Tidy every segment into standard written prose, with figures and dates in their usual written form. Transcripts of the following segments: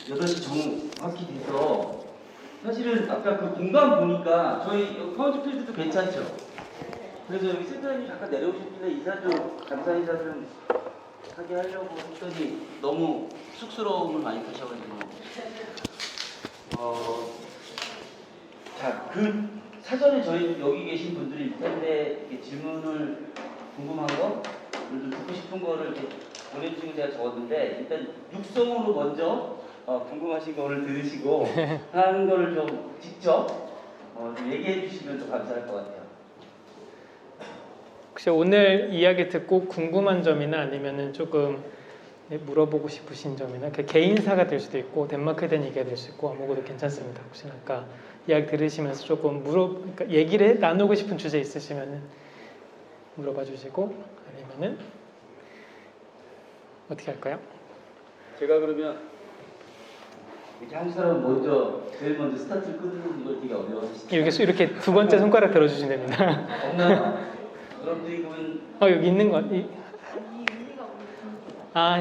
8시 정확히 돼서 사실은 아까 그 공간 보니까 저희 카운티 필드도 괜찮죠? 그래서 여기 센터장님 잠깐 내려오셨길래 인사 좀 감사 인사 좀 하게 하려고 했더니 너무 쑥스러움을 많이 타셔가지고 자, 그 사전에 저희 여기 계신 분들이 있을 텐데 이렇게 질문을 궁금한 거, 좀 듣고 싶은 거를 이렇게 보내주시고 제가 적었는데 일단 육성으로 먼저 궁금하신 거를 들으시고 하는 거를 좀 직접 좀 얘기해 주시면 좀 감사할 것 같아요. 혹시 오늘 이야기 듣고 궁금한 점이나 아니면은 조금 물어보고 싶으신 점이나 개인사가 될 수도 있고 덴마크에 대한 얘기가 될 수 있고 아무것도 괜찮습니다. 혹시 아까 이야기 들으시면서 조금 그러니까 얘기를 나누고 싶은 주제 있으시면은 물어봐 주시고 아니면은 어떻게 할까요? 제가 그러면 이렇게 한국 사람 먼저 제일 먼저 스타트를 끊는 걸 되게 어려워하시죠? 이렇게 두 번째 손가락 들어주시면 됩니다. 없나요? 여러분들이 그러면 여기 있는 거.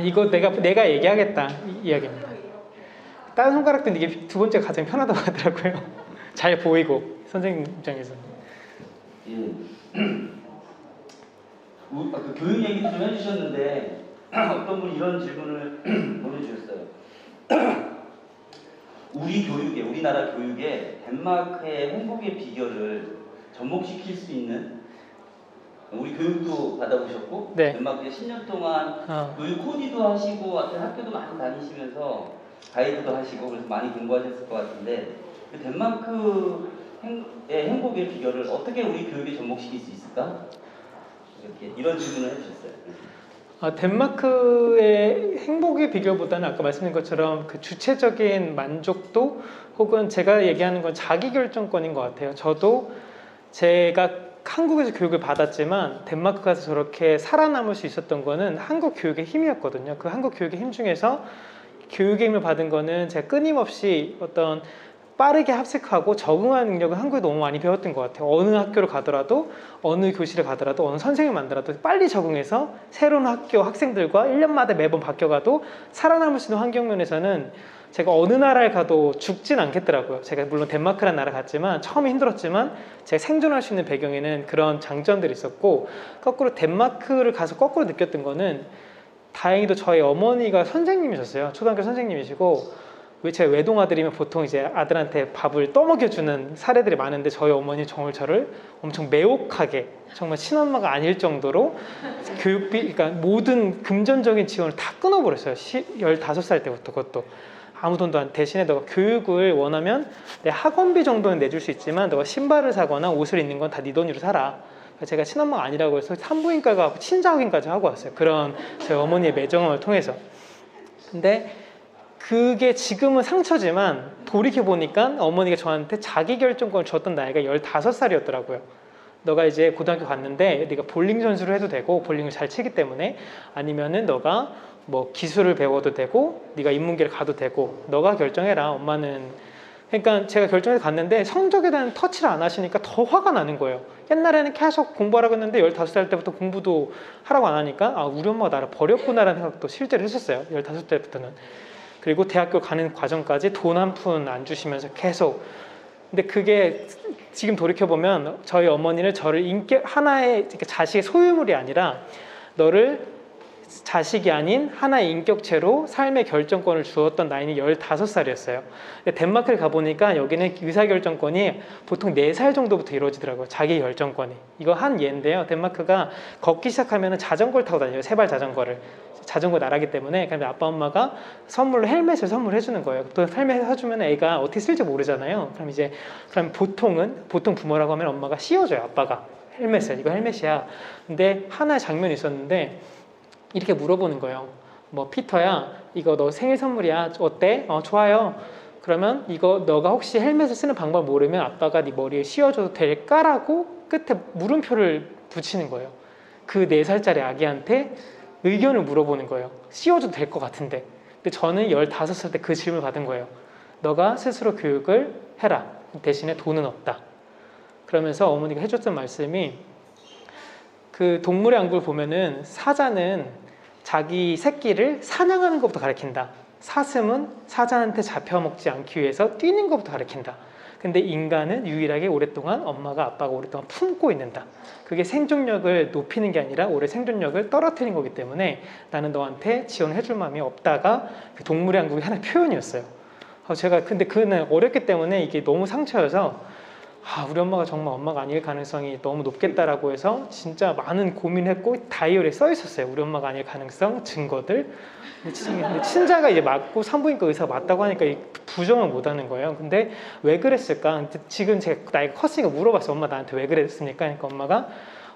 이거 내가 얘기하겠다 이 이야기입니다. 다른 손가락들은 이게 두 번째가 가장 편하다고 하더라고요. 잘 보이고 선생님 입장에서. 예. 그 교육 얘기도 좀 해주셨는데 어떤 분이 이런 질문을 보내주셨어요. 우리나라 교육에 덴마크의 행복의 비결을 접목시킬 수 있는, 우리 교육도 받아보셨고 네. 덴마크에 10년 동안 교육 코디도 하시고 학교도 많이 다니시면서 가이드도 하시고 그래서 많이 공부하셨을 것 같은데 그 덴마크의 행복의 비결을 어떻게 우리 교육에 접목시킬 수 있을까? 이런 질문을 해주셨어요. 덴마크의 행복의 비결보다는 아까 말씀드린 것처럼 그 주체적인 만족도 혹은 제가 얘기하는 건 자기결정권인 것 같아요. 저도 제가 한국에서 교육을 받았지만 덴마크 가서 저렇게 살아남을 수 있었던 거는 한국 교육의 힘이었거든요. 그 한국 교육의 힘 중에서 교육의 힘을 받은 거는 제가 끊임없이 어떤 빠르게 합숙하고 적응하는 능력을 한국에 너무 많이 배웠던 것 같아요. 어느 학교를 가더라도 어느 교실을 가더라도 어느 선생님을 만나더라도 빨리 적응해서 새로운 학교 학생들과 1년마다 매번 바뀌어가도 살아남을 수 있는 환경 면에서는 제가 어느 나라에 가도 죽진 않겠더라고요. 제가 물론 덴마크라는 나라 갔지만 처음에 힘들었지만 제가 생존할 수 있는 배경에는 그런 장점들이 있었고, 거꾸로 덴마크를 가서 거꾸로 느꼈던 거는 다행히도 저희 어머니가 선생님이셨어요. 초등학교 선생님이시고, 왜 제가 외동아들이면 보통 이제 아들한테 밥을 떠먹여주는 사례들이 많은데 저희 어머니 정말 저를 엄청 매혹하게, 정말 친엄마가 아닐 정도로 교육비, 그러니까 모든 금전적인 지원을 다 끊어버렸어요. 15살 때부터. 그것도 아무 돈도 안, 대신에 너가 교육을 원하면 내 학원비 정도는 내줄 수 있지만 너가 신발을 사거나 옷을 입는 건 다 네 돈으로 사라. 제가 친엄마가 아니라고 해서 산부인과 가고 친자확인까지 하고 왔어요. 그런 저희 어머니의 매정함을 통해서. 근데 그게 지금은 상처지만 돌이켜보니까 어머니가 저한테 자기결정권을 줬던 나이가 15살이었더라고요. 너가 이제 고등학교 갔는데 네가 볼링 선수를 해도 되고 볼링을 잘 치기 때문에, 아니면은 너가 뭐 기술을 배워도 되고 네가 인문계를 가도 되고 너가 결정해라. 엄마는. 그러니까 제가 결정해서 갔는데 성적에 대한 터치를 안 하시니까 더 화가 나는 거예요. 옛날에는 계속 공부하라고 했는데 15살 때부터 공부도 하라고 안 하니까 우리 엄마가 나를 버렸구나라는 생각도 실제로 했었어요. 15살부터는. 그리고 대학교 가는 과정까지 돈 한 푼 안 주시면서 계속. 근데 그게 지금 돌이켜보면 저희 어머니는 저를 하나의 자식의 소유물이 아니라 너를 자식이 아닌 하나의 인격체로 삶의 결정권을 주었던 나이는 15살이었어요. 근데 덴마크를 가보니까 여기는 의사결정권이 보통 4살 정도부터 이루어지더라고요. 자기 결정권이. 이거 한 예인데요. 덴마크가 걷기 시작하면 자전거를 타고 다녀요. 세발 자전거를. 자전거 나라기 때문에. 그런데 아빠 엄마가 선물로 헬멧을 선물해 주는 거예요. 또 헬멧 사주면 애가 어떻게 쓸지 모르잖아요. 그럼 보통 부모라고 하면 엄마가 씌워줘요. 아빠가 헬멧을. 이거 헬멧이야. 근데 하나의 장면이 있었는데 이렇게 물어보는 거예요. 뭐 피터야, 이거 너 생일 선물이야. 어때? 좋아요. 그러면 이거 너가 혹시 헬멧을 쓰는 방법을 모르면 아빠가 네 머리에 씌워줘도 될까라고 끝에 물음표를 붙이는 거예요. 그 4살짜리 아기한테 의견을 물어보는 거예요. 씌워줘도 될 것 같은데. 근데 저는 15살 때 그 질문을 받은 거예요. 너가 스스로 교육을 해라. 대신에 돈은 없다. 그러면서 어머니가 해줬던 말씀이, 그 동물의 왕국을 보면은 사자는 자기 새끼를 사냥하는 것부터 가르친다. 사슴은 사자한테 잡혀먹지 않기 위해서 뛰는 것부터 가르친다. 근데 인간은 유일하게 오랫동안 엄마가 아빠가 오랫동안 품고 있는다. 그게 생존력을 높이는 게 아니라 오래 생존력을 떨어뜨리는 거기 때문에 나는 너한테 지원을 해줄 마음이 없다가 그 동물의 왕국의 하나의 표현이었어요. 제가 근데 그는 어렸기 때문에 이게 너무 상처여서 우리 엄마가 정말 엄마가 아닐 가능성이 너무 높겠다라고 해서 진짜 많은 고민했고 다이어리에 써 있었어요. 우리 엄마가 아닐 가능성 증거들. 근데 친자가 이제 맞고 산부인과 의사가 맞다고 하니까 부정을 못 하는 거예요. 근데 왜 그랬을까? 지금 제가 나이가 컸으니까 물어봤어. 엄마 나한테 왜 그랬습니까? 그러니까 엄마가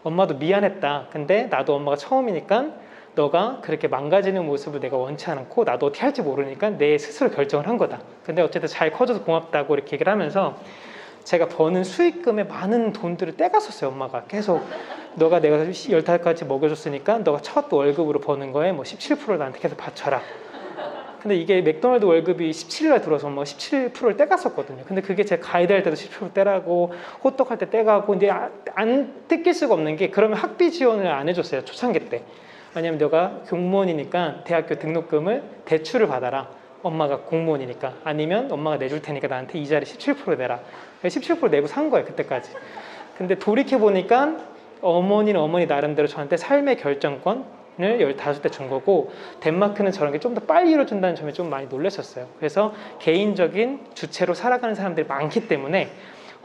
엄마도 미안했다. 근데 나도 엄마가 처음이니까 너가 그렇게 망가지는 모습을 내가 원치 않고 나도 어떻게 할지 모르니까 내 스스로 결정을 한 거다. 근데 어쨌든 잘 커져서 고맙다고 이렇게 얘기를 하면서 제가 버는 수익금의 많은 돈들을 떼갔었어요. 엄마가 계속 너가 내가 15까지 먹여줬으니까 너가 첫 월급으로 버는 거에 뭐 17%를 나한테 계속 바쳐라. 근데 이게 맥도날드 월급이 17일날 들어서 뭐 17%를 떼갔었거든요. 근데 그게 제가 가이드 할 때도 17% 떼라고 호떡 할 때 떼가고 근데 안 뜯길 수가 없는 게 그러면 학비 지원을 안 해줬어요. 초창기 때. 왜냐면 너가 공무원이니까 대학교 등록금을 대출을 받아라. 엄마가 공무원이니까. 아니면 엄마가 내줄 테니까 나한테 이자를 17% 내라. 17% 내고 산 거예요. 그때까지. 근데 돌이켜보니까 어머니는 어머니 나름대로 저한테 삶의 결정권을 15대 준 거고 덴마크는 저런 게 좀 더 빨리 이루어진다는 점에 좀 많이 놀랐었어요. 그래서 개인적인 주체로 살아가는 사람들이 많기 때문에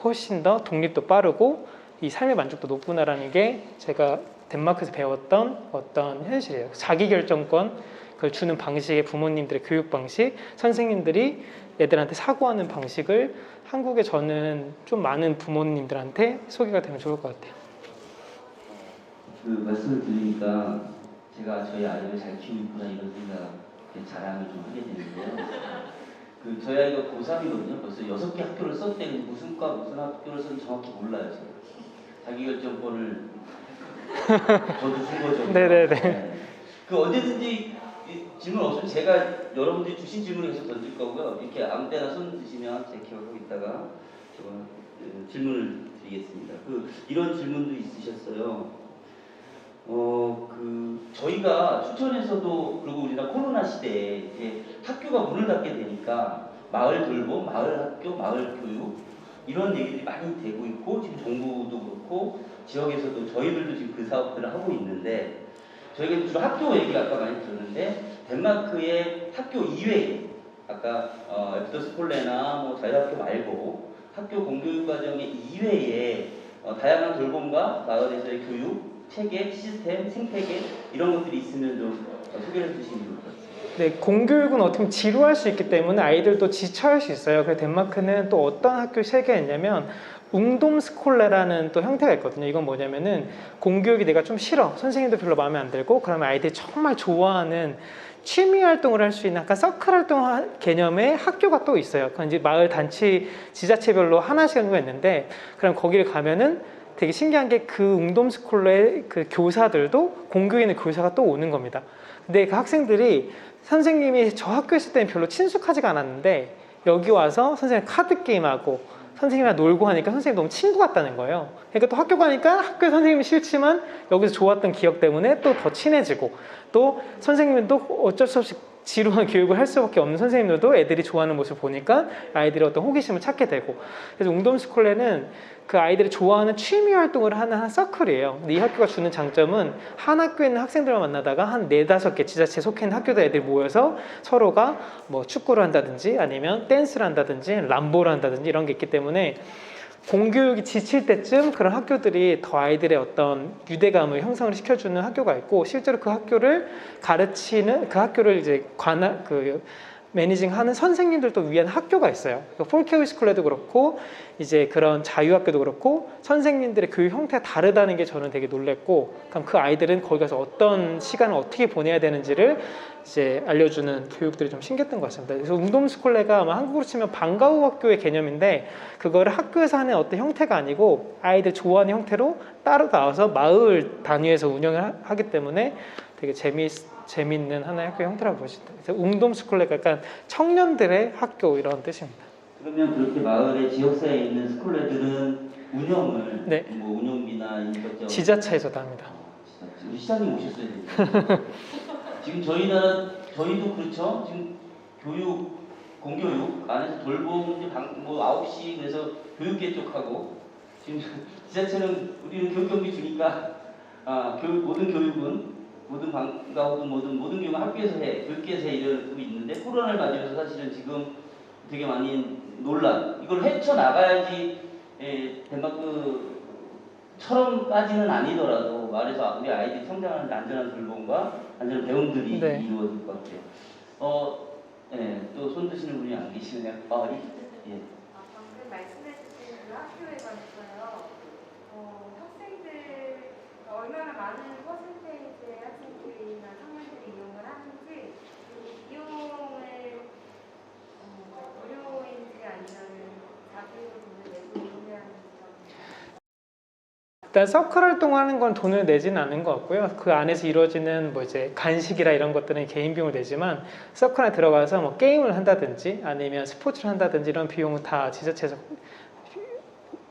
훨씬 더 독립도 빠르고 이 삶의 만족도 높구나라는 게 제가 덴마크에서 배웠던 어떤 현실이에요. 자기결정권 그걸 주는 방식의 부모님들의 교육 방식, 선생님들이 애들한테 사고하는 방식을 한국에 저는 좀 많은 부모님들한테 소개가 되면 좋을 것 같아요. 그 말씀을 들으니까 제가 저희 아이를 잘 키우는구나 이런 생각, 자랑을 좀 하게 되는데요. 그 저희 아이가 고3이거든요. 벌써 6개 학교를 썼대요. 무슨 과 무슨 학교를 썼는지 정확히 몰라요. 제가. 자기결정권을 저도 준 거죠. 네네네. 네. 그 언제든지 질문 없으면 제가 여러분들이 주신 질문을 계속 던질 거고요. 이렇게 아무 때나 손 드시면 제 기억하고 있다가 제가 질문을 드리겠습니다. 이런 질문도 있으셨어요. 저희가 춘천에서도 그리고 우리나라 코로나 시대에 이제 학교가 문을 닫게 되니까 마을 돌봄, 마을 학교, 마을 교육 이런 얘기들이 많이 되고 있고 지금 정부도 그렇고 지역에서도 저희들도 지금 그 사업들을 하고 있는데 저희가 주로 학교 얘기 아까 많이 들었는데 덴마크의 학교 이외에 아까 애프터스콜레나 뭐 자유학교 말고 학교 공교육 과정의 이외에 다양한 돌봄과 마을에서의 교육, 체계, 시스템, 생태계 이런 것들이 있으면 좀 소개를 해주시면 좋을 것 같습니다. 네, 공교육은 어떻게 보면 지루할 수 있기 때문에 아이들도 지쳐할 수 있어요. 그래서 덴마크는 또 어떤 학교 체계가 있냐면 웅돔스콜레라는 또 형태가 있거든요. 이건 뭐냐면은 공교육이 내가 좀 싫어. 선생님도 별로 마음에 안 들고 그러면 아이들이 정말 좋아하는 취미 활동을 할 수 있는 약간 서클 활동 개념의 학교가 또 있어요. 그건 이제 마을 단체 지자체별로 하나씩 정도가 있는데 그럼 거기를 가면은 되게 신기한 게 그 웅돔스콜레의 그 교사들도 공교육에 있는 교사가 또 오는 겁니다. 근데 그 학생들이 선생님이 저 학교 있을 때는 별로 친숙하지가 않았는데 여기 와서 선생님 카드 게임하고 선생님이랑 놀고 하니까 선생님이 너무 친구 같다는 거예요. 그러니까 또 학교 가니까 학교에 선생님이 싫지만 여기서 좋았던 기억 때문에 또 더 친해지고 또 선생님은 또 어쩔 수 없이 지루한 교육을 할 수밖에 없는 선생님들도 애들이 좋아하는 모습을 보니까 아이들이 어떤 호기심을 찾게 되고 그래서 웅돔스콜레는 그 아이들이 좋아하는 취미 활동을 하는 한 서클이에요. 근데 이 학교가 주는 장점은 한 학교에 있는 학생들만 만나다가 한 4-5개 지자체에 속해 있는 학교들 애들이 모여서 서로가 뭐 축구를 한다든지 아니면 댄스를 한다든지 람보를 한다든지 이런 게 있기 때문에 공교육이 지칠 때쯤 그런 학교들이 더 아이들의 어떤 유대감을 형성을 시켜주는 학교가 있고 실제로 그 학교를 가르치는 그 학교를 이제 매니징하는 선생님들도 위한 학교가 있어요. 폴케우스쿨레도 그렇고 이제 그런 자유학교도 그렇고 선생님들의 교육 형태가 다르다는 게 저는 되게 놀랬고 그럼 그 아이들은 거기 가서 어떤 시간을 어떻게 보내야 되는지를 이제 알려주는 교육들이 좀 신기했던 것 같습니다. 그래서 웅돔스콜레가 아마 한국으로 치면 방과후 학교의 개념인데 그거를 학교에서 하는 어떤 형태가 아니고 아이들 좋아하는 형태로 따로 나와서 마을 단위에서 운영을 하기 때문에 되게 재미있는 하나의 학교 형태라고 볼 수 있다. 그래서 웅돔스콜레가 약간 청년들의 학교 이런 뜻입니다. 그러면 그렇게 마을의 지역사회에 있는 스쿨레들은 운영을 네. 뭐 운영비나 이것저것 지자체에서도 합니다. 우리 시장님 오셨어야 돼요. 지금 저희도 그렇죠. 지금 교육, 공교육 안에서 돌봄 이제 뭐 9시 그래서 교육계 쪽하고 지금 지자체는 우리는 교육 경비 주니까 모든 교육은 모든 방과후든 모든 교육은 학교에서 해, 교육계에서 해 이러고 있는데 코로나를 맞으면서 사실은 지금 되게 많이 논란 이걸 헤쳐나가야지 덴마크처럼까지는 아니더라도 말해서 우리 아이들이 성장하는 안전한 돌봄과 안전한 배움들이 네. 이루어질 것 같아요. 또 손 드시는 분이 안 계시네요. 예. 방금 말씀해주신 그 학교에 관해서요. 학생들 얼마나 많은 퍼센테이지의 학생들이나 학년들이 이용을 하는지 그리고 비용을 무료인지 아니면 자기도 돈을 내고 이용하는지 일단 서클 활동하는 건 돈을 내지는 않는 것 같고요. 그 안에서 이루어지는 뭐 이제 간식이라 이런 것들은 개인 비용을 내지만 서클에 들어가서 뭐 게임을 한다든지 아니면 스포츠를 한다든지 이런 비용은 다 지자체에서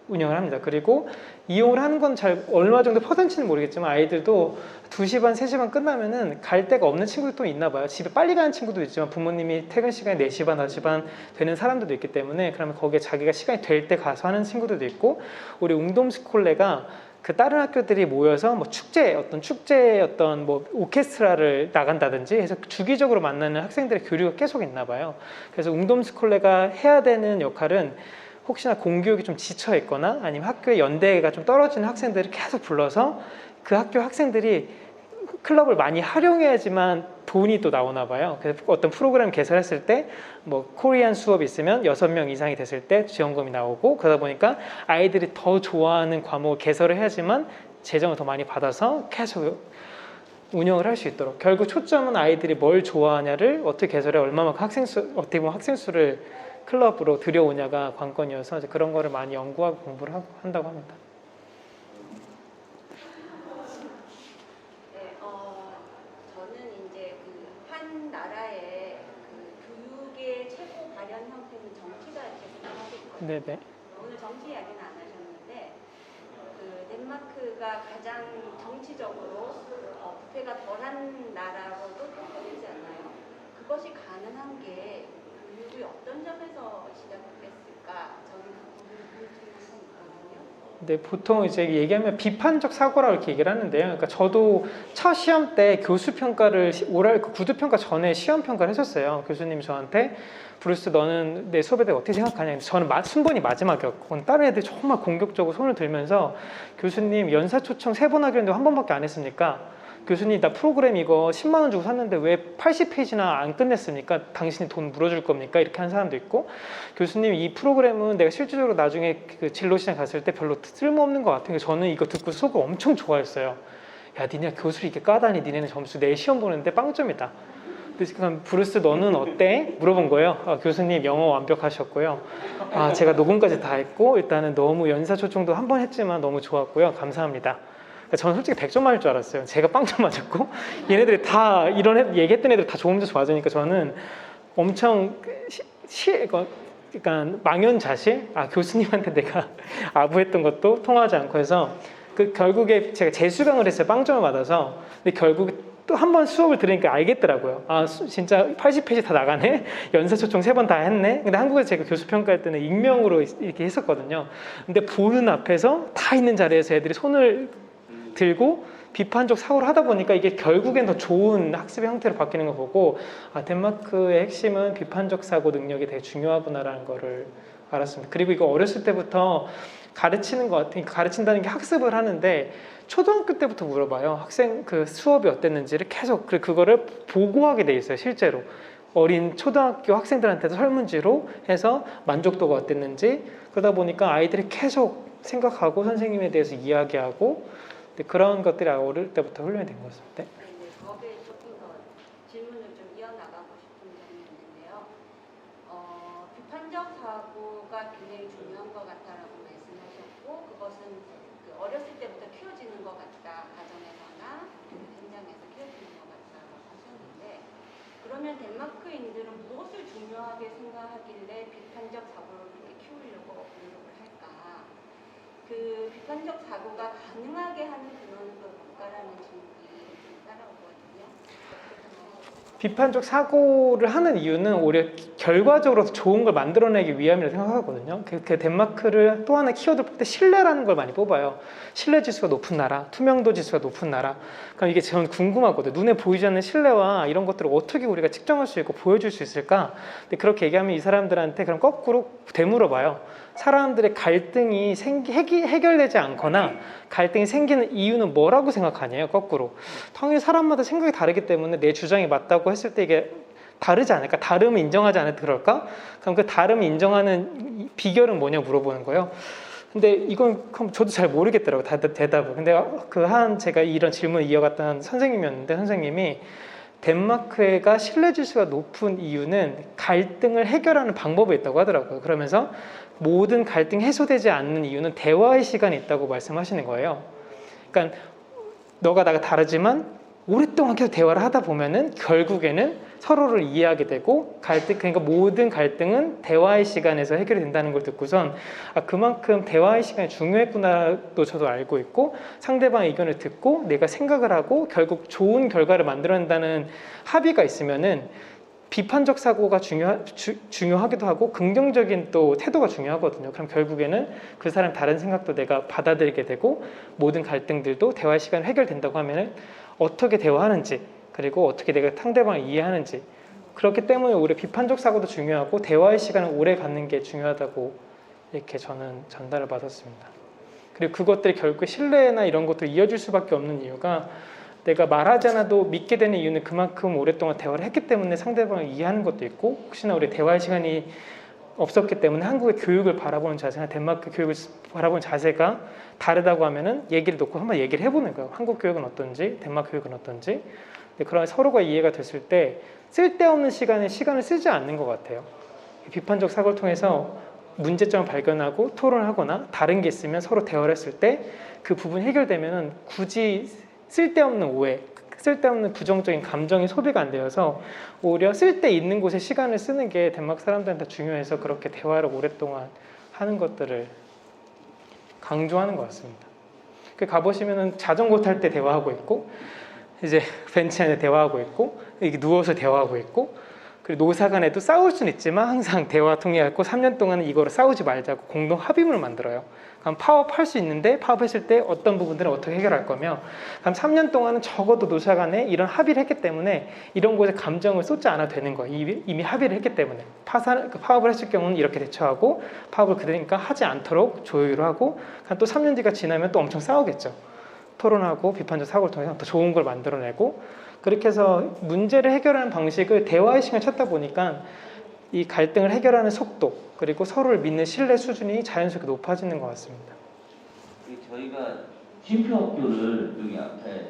운영을 합니다. 그리고 이용을 하는 건 잘 얼마 정도 퍼센트는 모르겠지만 아이들도 2시 반, 3시 반 끝나면은 갈 데가 없는 친구들도 있나 봐요. 집에 빨리 가는 친구도 있지만 부모님이 퇴근 시간이 4시 반, 5시 반 되는 사람들도 있기 때문에 그러면 거기에 자기가 시간이 될 때 가서 하는 친구들도 있고 우리 웅돔스콜레가 그 다른 학교들이 모여서 뭐 축제 어떤 뭐 오케스트라를 나간다든지 해서 주기적으로 만나는 학생들의 교류가 계속 있나 봐요. 그래서 웅돔스콜레가 해야 되는 역할은 혹시나 공교육이 좀 지쳐 있거나 아니면 학교의 연대가 좀 떨어지는 학생들을 계속 불러서 그 학교 학생들이 클럽을 많이 활용해야지만 돈이 또 나오나 봐요. 그래서 어떤 프로그램 개설했을 때 뭐 코리안 수업이 있으면 6명 이상이 됐을 때 지원금이 나오고 그러다 보니까 아이들이 더 좋아하는 과목을 개설을 해야지만 재정을 더 많이 받아서 계속 운영을 할 수 있도록 결국 초점은 아이들이 뭘 좋아하냐를 어떻게 개설해 얼마만큼 어떻게 보면 학생 수를 클럽으로 들여오냐가 관건이어서 이제 그런 거를 많이 연구하고 공부를 한다고 합니다. 네, 저는 이제 그 한 나라의 그 교육의 최고 발현 형태는 정치다 이렇게 생각하고 있거든요. 네네. 오늘 정치 이야기는 안 하셨는데 그 덴마크가 가장 정치적으로 부패가 덜한 나라로도 평가되지 않나요? 그것이 가능한 게 교육이 어떤 점에서 시작됐을까? 저는 그 부분을 궁금해하고 있거든요. 근데 보통 이제 얘기하면 비판적 사고라고 이렇게 얘기를 하는데요. 그러니까 저도 첫 시험 때 교수 평가를 구두 평가 전에 시험 평가를 했었어요. 교수님이 저한테 브루스 너는 내 수업에 대해 어떻게 생각하냐. 저는 순번이 마지막이었고 다른 애들이 정말 공격적으로 손을 들면서 교수님 연사 초청 3번 하기로 했는데 한 번밖에 안 했습니까? 교수님 나 프로그램 이거 10만 원 주고 샀는데 왜 80페이지나 안 끝냈습니까? 당신이 돈 물어줄 겁니까? 이렇게 하는 사람도 있고 교수님 이 프로그램은 내가 실질적으로 나중에 그 진로 시장 갔을 때 별로 쓸모없는 것 같아요. 저는 이거 듣고 속을 엄청 좋아했어요. 야 니네 교수를 이렇게 까다니 니네는 점수 내 시험 보는데 빵점이다. 그럼 브루스 너는 어때? 물어본 거예요. 교수님 영어 완벽하셨고요. 제가 녹음까지 다 했고 일단은 너무 연사 초청도 한 번 했지만 너무 좋았고요. 감사합니다. 저는 솔직히 100점 맞을 줄 알았어요. 제가 빵점 맞았고 얘네들이 다 이런 얘기했던 애들 다 좋은 점수 맞으니까 저는 엄청 그러니까 망연자실? 교수님한테 내가 아부했던 것도 통하지 않고 해서 결국에 제가 재수강을 했어요. 빵점을 받아서. 근데 결국에 또 한 번 수업을 들으니까 알겠더라고요. 진짜 80페이지 다 나가네? 연사 초청 3번 다 했네? 근데 한국에서 제가 교수 평가할 때는 익명으로 이렇게 했었거든요. 근데 보는 앞에서 다 있는 자리에서 애들이 손을 들고 비판적 사고를 하다 보니까 이게 결국엔 더 좋은 학습의 형태로 바뀌는 걸 보고 덴마크의 핵심은 비판적 사고 능력이 되게 중요하구나라는 거를 알았습니다. 그리고 이거 어렸을 때부터 가르치는 것 같아요. 가르친다는 게 학습을 하는데 초등학교 때부터 물어봐요. 학생 그 수업이 어땠는지를 계속 그거를 보고하게 돼 있어요. 실제로 어린 초등학교 학생들한테도 설문지로 해서 만족도가 어땠는지 그러다 보니까 아이들이 계속 생각하고 선생님에 대해서 이야기하고 그런 것들이 어릴 때부터 훈련이 된 것 같습니다. 네, 거기에 조금 더 질문을 좀 이어나가고 싶은 점이 있는데요. 비판적 사고가 굉장히 중요한 것 같다라고 말씀하셨고 그것은 그 어렸을 때부터 키워지는 것 같다. 가정에서나 현장에서 키워지는 것 같다고 하셨는데 그러면 덴마크인들은 무엇을 중요하게 생각하길래 비판적 사고를 그렇게 키우려고 노력을 할까? 그 비판적 사고가 가능하게 하는 근원은 뭘까라는 질문이 따라오거든요. 비판적 사고를 하는 이유는 오히려 결과적으로 좋은 걸 만들어내기 위함이라고 생각하거든요. 그 덴마크를 또 하나 키워드 뽑을 때 신뢰라는 걸 많이 뽑아요. 신뢰 지수가 높은 나라, 투명도 지수가 높은 나라. 그럼 이게 저는 궁금하거든요. 눈에 보이지 않는 신뢰와 이런 것들을 어떻게 우리가 측정할 수 있고 보여줄 수 있을까? 근데 그렇게 얘기하면 이 사람들한테 그럼 거꾸로 되물어봐요. 사람들의 갈등이 해결되지 않거나 갈등이 생기는 이유는 뭐라고 생각하냐요? 거꾸로. 당연히 사람마다 생각이 다르기 때문에 내 주장이 맞다고 했을 때 이게 다르지 않을까? 다름을 인정하지 않을 때 그럴까? 그럼 그 다름을 인정하는 비결은 뭐냐 물어보는 거예요. 근데 이건 저도 잘 모르겠더라고요. 대답을. 근데 제가 이런 질문을 이어갔던 선생님이었는데 선생님이 덴마크가 신뢰 지수가 높은 이유는 갈등을 해결하는 방법이 있다고 하더라고요. 그러면서 모든 갈등이 해소되지 않는 이유는 대화의 시간이 있다고 말씀하시는 거예요. 그러니까 너가 나가 다르지만 오랫동안 계속 대화를 하다 보면은 결국에는 서로를 이해하게 되고 그러니까 모든 갈등은 대화의 시간에서 해결이 된다는 걸 듣고선 그만큼 대화의 시간이 중요했구나도 저도 알고 있고 상대방의 의견을 듣고 내가 생각을 하고 결국 좋은 결과를 만들어낸다는 합의가 있으면은 비판적 사고가 중요하기도 하고 긍정적인 또 태도가 중요하거든요. 그럼 결국에는 그 사람 다른 생각도 내가 받아들이게 되고 모든 갈등들도 대화의 시간에 해결된다고 하면은 어떻게 대화하는지 그리고 어떻게 내가 상대방을 이해하는지 그렇기 때문에 오히려 비판적 사고도 중요하고 대화의 시간을 오래 갖는 게 중요하다고 이렇게 저는 전달을 받았습니다. 그리고 그것들이 결국 신뢰나 이런 것도 이어질 수밖에 없는 이유가 내가 말하지 않아도 믿게 되는 이유는 그만큼 오랫동안 대화를 했기 때문에 상대방을 이해하는 것도 있고 혹시나 우리 대화의 시간이 없었기 때문에 한국의 교육을 바라보는 자세나 덴마크 교육을 바라보는 자세가 다르다고 하면은 얘기를 놓고 한번 얘기를 해보는 거예요. 한국 교육은 어떤지, 덴마크 교육은 어떤지. 그런 서로가 이해가 됐을 때 쓸데없는 시간에 시간을 쓰지 않는 것 같아요. 비판적 사고를 통해서 문제점을 발견하고 토론을 하거나 다른 게 있으면 서로 대화를 했을 때 그 부분이 해결되면은 굳이 쓸데없는 오해, 쓸데없는 부정적인 감정이 소비가 안 되어서 오히려 쓸데 있는 곳에 시간을 쓰는 게 덴마크 사람들한테 중요해서 그렇게 대화를 오랫동안 하는 것들을 강조하는 것 같습니다. 가보시면은 자전거 탈 때 대화하고 있고 이제 벤치 안에 대화하고 있고 이게 누워서 대화하고 있고 그리고 노사 간에도 싸울 수는 있지만 항상 대화 통해갖고 3년 동안은 이거로 싸우지 말자고 공동 합의문을 만들어요. 그럼 파업할 수 있는데 파업했을 때 어떤 부분들은 어떻게 해결할 거며 그럼 3년 동안은 적어도 노사 간에 이런 합의를 했기 때문에 이런 곳에 감정을 쏟지 않아도 되는 거예요. 이미 합의를 했기 때문에 파업을 했을 경우는 이렇게 대처하고 파업을 그러니까 하지 않도록 조율을 하고 또 3년 뒤가 지나면 또 엄청 싸우겠죠. 토론하고 비판적 사고를 통해서 더 좋은 걸 만들어내고 그렇게 해서 문제를 해결하는 방식을 대화의 시간을 찾다 보니까 이 갈등을 해결하는 속도 그리고 서로를 믿는 신뢰 수준이 자연스럽게 높아지는 것 같습니다. 저희가 쉼표학교를 여기 앞에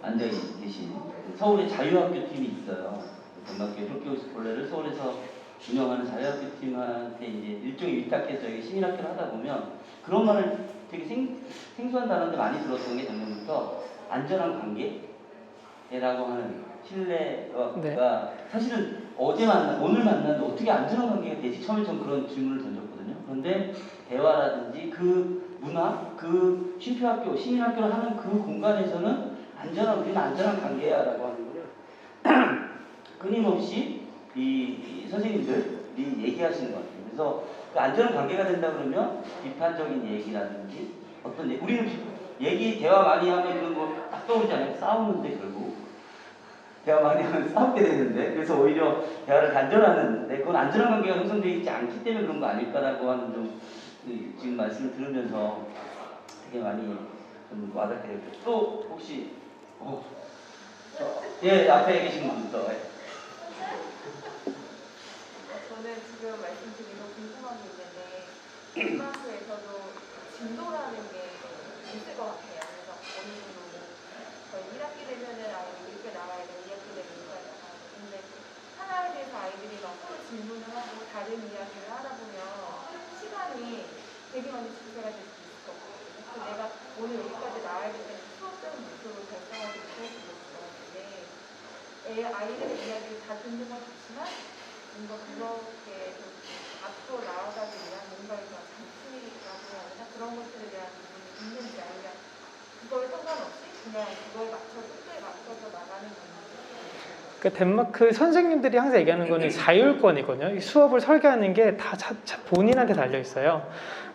앉아 계신 서울의 자유학교 팀이 있어요. 덴마크 홀교스콜레를 서울에서 운영하는 자유학교 팀한테 이제 일종의 위탁해서 저희 시민학교를 하다 보면 그런 말을 되게 생소한 단어인데 많이 들었던 게 작년부터 안전한 관계라고 하는 신뢰가 네. 사실은 오늘 만났는데 어떻게 안전한 관계가 되지? 처음에 전 그런 질문을 던졌거든요. 그런데 대화라든지 그 문화, 그 쉼표학교, 시민학교를 하는 그 공간에서는 우리는 안전한 관계야라고 하는 거를 끊임없이 이 선생님들이 얘기하시는 것 같아요. 그래서 그 안전한 관계가 된다 그러면 비판적인 얘기라든지 어떤 우리는 대화 많이 하면 이런 거 딱 떠오르잖아요. 싸우는데 결국 대화 많이 하면 싸우게 되는데 그래서 오히려 대화를 단절하는데 그건 안전한 관계가 형성되어 있지 않기 때문에 그런 거 아닐까라고 하는 좀 지금 말씀을 들으면서 되게 많이 좀 와닿게 됐어요. 또 혹시 예 앞에 계신 분부터 저는 지금 말씀드린 거 궁금한 게 있는데 덴마크에서도 진도라는 게 있을 것 같아요. 그래서 어느 정도 거의 1학기 되면은 아이들이 이렇게 나와야 돼, 2학기 되면 이렇게 나와야 돼. 근데 하나에 대해서 아이들이 막 서로 질문을 하고 다른 이야기를 하다 보면 시간이 되게 많이 지체가 될 수 있을 것 같아요. 그래서 내가 오늘 여기까지 나와야 될 때는 수업적인 목표를 달성하지 못할 수 있을 것 같은데 아이들의 이야기를 다 듣는 건 좋지만 뭔가 그렇게 좀 앞으로 나아가기 위한 뭔가 이런 장치라고 해야 되나 그런 것들에 대한 부분이 있는지 아니면 그거에 상관없이 그냥 그거에 맞춰 속도에 맞춰서 나가는 건지 그러니까 덴마크 선생님들이 항상 얘기하는 거는 자율권이거든요. 이 수업을 설계하는 게 다 본인한테 달려 있어요.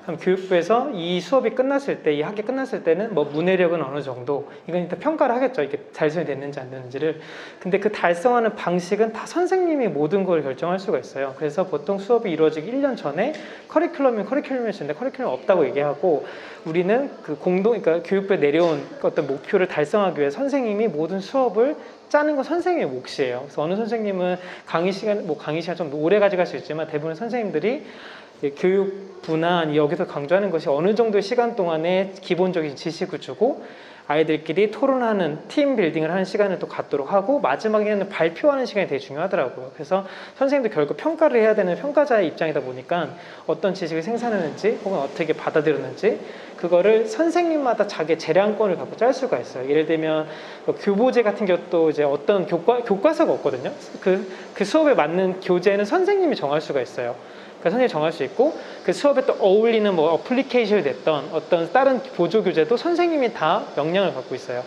그럼 교육부에서 이 수업이 끝났을 때, 이 학기 끝났을 때는 뭐 문해력은 어느 정도, 이건 일단 평가를 하겠죠. 이게 달성이 됐는지 안 됐는지를. 근데 그 달성하는 방식은 다 선생님이 모든 걸 결정할 수가 있어요. 그래서 보통 수업이 이루어지기 1년 전에 커리큘럼이 있는데 커리큘럼이 없다고 얘기하고, 우리는 그 그러니까 교육부에 내려온 어떤 목표를 달성하기 위해 선생님이 모든 수업을 짜는 건 선생님의 몫이에요. 그래서 어느 선생님은 강의 시간 좀 오래 가져갈 수 있지만 대부분 선생님들이 교육부나 여기서 강조하는 것이 어느 정도의 시간 동안에 기본적인 지식을 주고 아이들끼리 토론하는 팀 빌딩을 하는 시간을 또 갖도록 하고 마지막에는 발표하는 시간이 되게 중요하더라고요. 그래서 선생님도 결국 평가를 해야 되는 평가자의 입장이다 보니까 어떤 지식을 생산했는지 혹은 어떻게 받아들였는지 그거를 선생님마다 자기 재량권을 갖고 짤 수가 있어요. 예를 들면 교보제 같은 것도 이제 어떤 교과서가 없거든요. 그 수업에 맞는 교재는 선생님이 정할 수가 있어요. 그러니까 선생님이 정할 수 있고 그 수업에 또 어울리는 뭐 어플리케이션이 됐던 어떤 다른 보조 교재도 선생님이 다 역량을 갖고 있어요.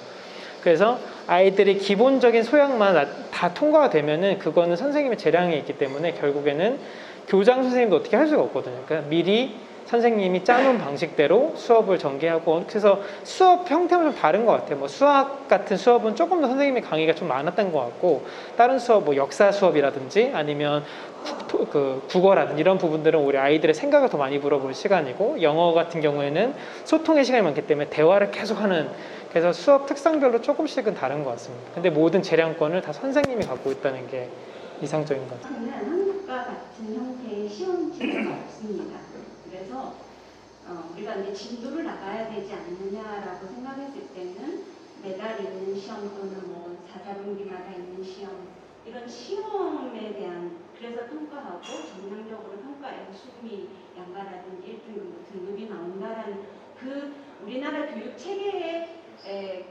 그래서 아이들이 기본적인 소양만 다 통과가 되면은 그거는 선생님의 재량이 있기 때문에 결국에는 교장 선생님도 어떻게 할 수가 없거든요. 그러니까 미리 선생님이 짜놓은 방식대로 수업을 전개하고, 그래서 수업 형태가 좀 다른 것 같아요. 뭐 수학 같은 수업은 조금 더 선생님의 강의가 좀 많았던 것 같고, 다른 수업 뭐 역사 수업이라든지 아니면 국어라든지 이런 부분들은 우리 아이들의 생각을 더 많이 물어볼 시간이고, 영어 같은 경우에는 소통의 시간이 많기 때문에 대화를 계속하는, 그래서 수업 특성별로 조금씩은 다른 것 같습니다. 근데 모든 재량권을 다 선생님이 갖고 있다는 게 이상적인 것 같아요. 저는 한국과 같은 형태의 시험 제도가 없습니다. 그래서 우리가 이제 진도를 나가야 되지 않느냐라고 생각했을 때는 매달 있는 시험 또는 뭐 4분기마다 있는 시험, 이런 시험에 대한, 그래서 평가하고 정량적으로 평가해서 수미 양가라든지 1등급 등급이 나온다라는 그 우리나라 교육 체계에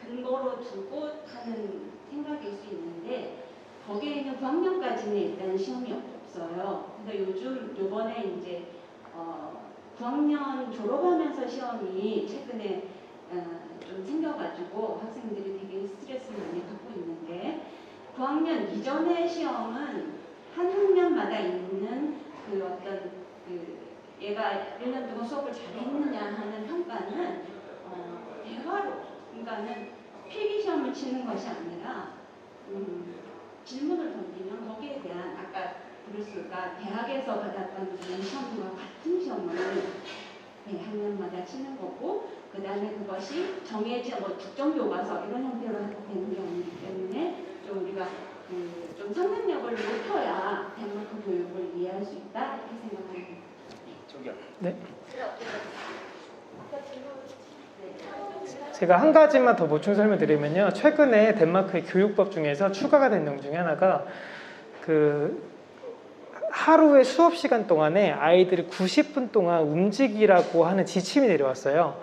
근거로 두고 하는 생각일 수 있는데, 거기에는 9학년까지는 일단 시험이 없어요. 그래서 요번에 이제 9학년 졸업하면서 시험이 최근에 좀 생겨가지고 학생들이 되게 스트레스를 많이 받고 있는데, 9학년 이전의 시험은 한 학년마다 있는 그 어떤 얘가 1년 동안 수업을 잘했느냐 하는 평가는 대화로, 그러니까는 필기 시험을 치는 것이 아니라 질문을 던지면 거기에 대한, 아까 브루스가 대학에서 받았던 시험과 같은 시험을 학년마다 치는 거고, 그 다음에 그것이 정해진 뭐 특정 교과서 이런 형태로 되는 게 아니기 때문에 좀 우리가 좀 상상력을 높여야 덴마크 교육을 이해할 수 있다 이렇게 생각합니다. 저기요. 네. 제가 한 가지만 더 보충 설명드리면요. 최근에 덴마크의 교육법 중에서 추가가 된 내용 중에 하나가 하루의 수업 시간 동안에 아이들이 90분 동안 움직이라고 하는 지침이 내려왔어요.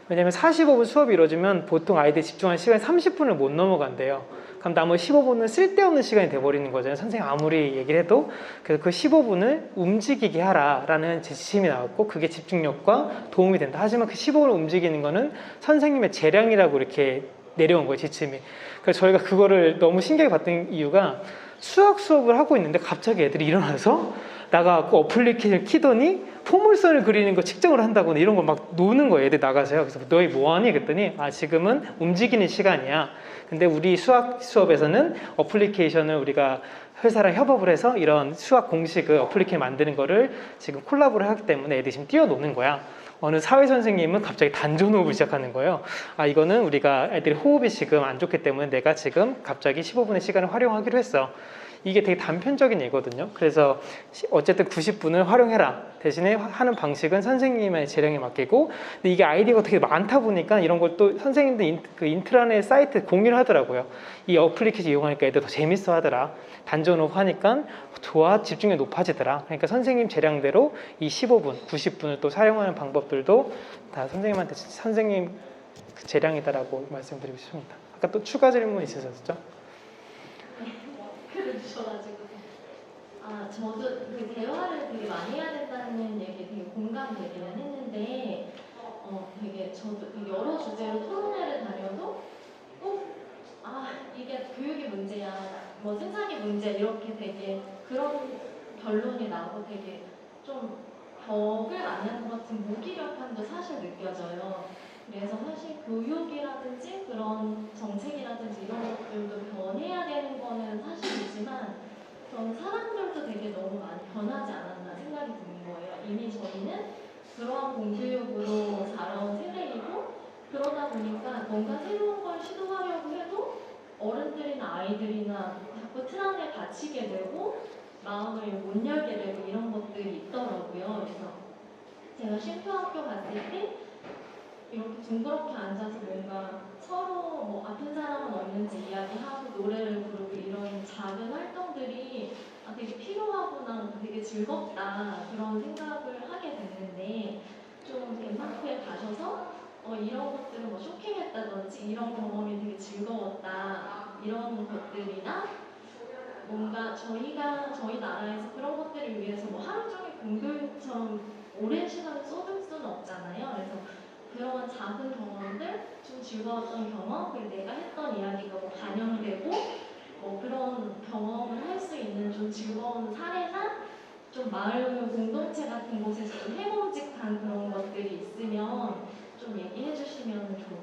왜냐하면 45분 수업이 이루어지면 보통 아이들이 집중하는 시간이 30분을 못 넘어간대요. 그럼 나머지 15분은 쓸데없는 시간이 돼버리는 거잖아요. 선생님 아무리 얘기를 해도. 그래서 그 15분을 움직이게 하라라는 지침이 나왔고, 그게 집중력과 도움이 된다. 하지만 그 15분을 움직이는 거는 선생님의 재량이라고 이렇게 내려온 거예요, 지침이. 그래서 저희가 그거를 너무 신기하게 봤던 이유가, 수학 수업을 하고 있는데 갑자기 애들이 일어나서 나가갖고 어플리케이션을 키더니 포물선을 그리는 거 측정을 한다거나 이런 거 막 노는 거예요. 애들 나가서요. 그래서 너희 뭐하니? 그랬더니 지금은 움직이는 시간이야. 근데 우리 수학 수업에서는 어플리케이션을 우리가 회사랑 협업을 해서 이런 수학 공식을 어플리케이션 만드는 거를 지금 콜라보를 하기 때문에 애들이 지금 뛰어노는 거야. 어느 사회 선생님은 갑자기 단전 호흡을 시작하는 거예요. 이거는 우리가 애들이 호흡이 지금 안 좋기 때문에 내가 지금 갑자기 15분의 시간을 활용하기로 했어. 이게 되게 단편적인 예거든요. 그래서 어쨌든 90분을 활용해라. 대신에 하는 방식은 선생님의 재량에 맡기고, 근데 이게 아이디어가 되게 많다 보니까 이런 걸 또 선생님들 그 인트라넷 사이트 공유를 하더라고요. 이 어플리케이션 이용하니까 애들 더 재밌어 하더라. 단전호흡 하니까 좋아, 집중력이 높아지더라. 그러니까 선생님 재량대로 이 15분, 90분을 또 사용하는 방법들도 다 선생님한테 선생님 재량이다라고 말씀드리고 싶습니다. 아까 또 추가 질문 있으셨죠? 주셔가지고 저도 그 대화를 되게 많이 해야 된다는 얘기에 되게 공감되기는 했는데 되게 저도 여러 주제로 토론회를 다녀도 꼭 이게 교육의 문제야 뭐 생산이 문제 이렇게 되게 그런 결론이 나고 되게 좀 벽을 만드는 것 같은 무기력함도 사실 느껴져요. 그래서 사실 교육이라든지 그런 정책이라든지 이런 것들도 변해야 되는 거는 사실이지만 전 사람들도 되게 너무 많이 변하지 않았나 생각이 드는 거예요. 이미 저희는 그러한 공교육으로 자라온 세대이고 그러다 보니까 뭔가 새로운 걸 시도하려고 해도 어른들이나 아이들이나 자꾸 틀안에 갇히게 되고 마음을 못 열게 되고 이런 것들이 있더라고요. 그래서 제가 쉼표학교 갔을 때 이렇게 둥그렇게 앉아서 뭔가 서로 뭐 아픈 사람은 없는지 이야기하고 노래를 부르고 이런 작은 활동들이 되게 필요하구나, 되게 즐겁다 그런 생각을 하게 됐는데 좀 덴마크에 가셔서 이런 것들은 뭐 쇼킹했다든지 이런 경험이 되게 즐거웠다 이런 것들이나 뭔가 저희가 저희 나라에서 그런 것들을 위해서 뭐 하루 종일 공교육처럼 오랜 시간을 쏟을 수는 없잖아요. 그래서 그런 작은 경험들, 좀 즐거웠던 경험, 그리고 내가 했던 이야기가 뭐 반영되고 뭐 그런 경험을 할 수 있는 좀 즐거운 사례나 좀 마을 공동체 같은 곳에서 좀 해봄직한 그런 것들이 있으면 좀 얘기해 주시면 좋을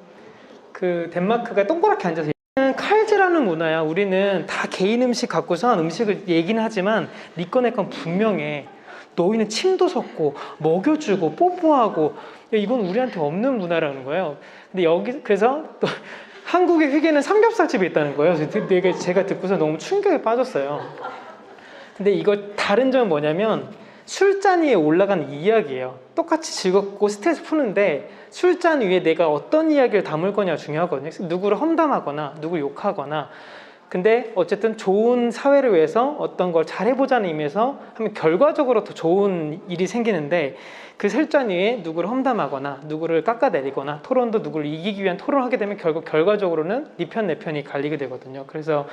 그 덴마크가 동그랗게 앉아서 칼질하는 문화야. 우리는 다 개인 음식 갖고서 한 음식을 얘기는 하지만 네 거 내 건 분명해. 너희는 침도 섞고 먹여주고 뽀뽀하고 이건 우리한테 없는 문화라는 거예요. 근데 여기 그래서 또 한국의 회계는 삼겹살집이 있다는 거예요. 그래서 제가 듣고서 너무 충격에 빠졌어요. 근데 이거 다른 점은 뭐냐면 술잔 위에 올라가는 이야기예요. 똑같이 즐겁고 스트레스 푸는데 술잔 위에 내가 어떤 이야기를 담을 거냐 중요하거든요. 누구를 험담하거나 누구를 욕하거나 근데 어쨌든 좋은 사회를 위해서 어떤 걸 잘해보자는 의미에서 하면 결과적으로 더 좋은 일이 생기는데 그 술잔 위에 누구를 험담하거나 누구를 깎아내리거나 토론도 누구를 이기기 위한 토론을 하게 되면 결국 결과적으로는 네 편 내 편이 갈리게 되거든요. 그래서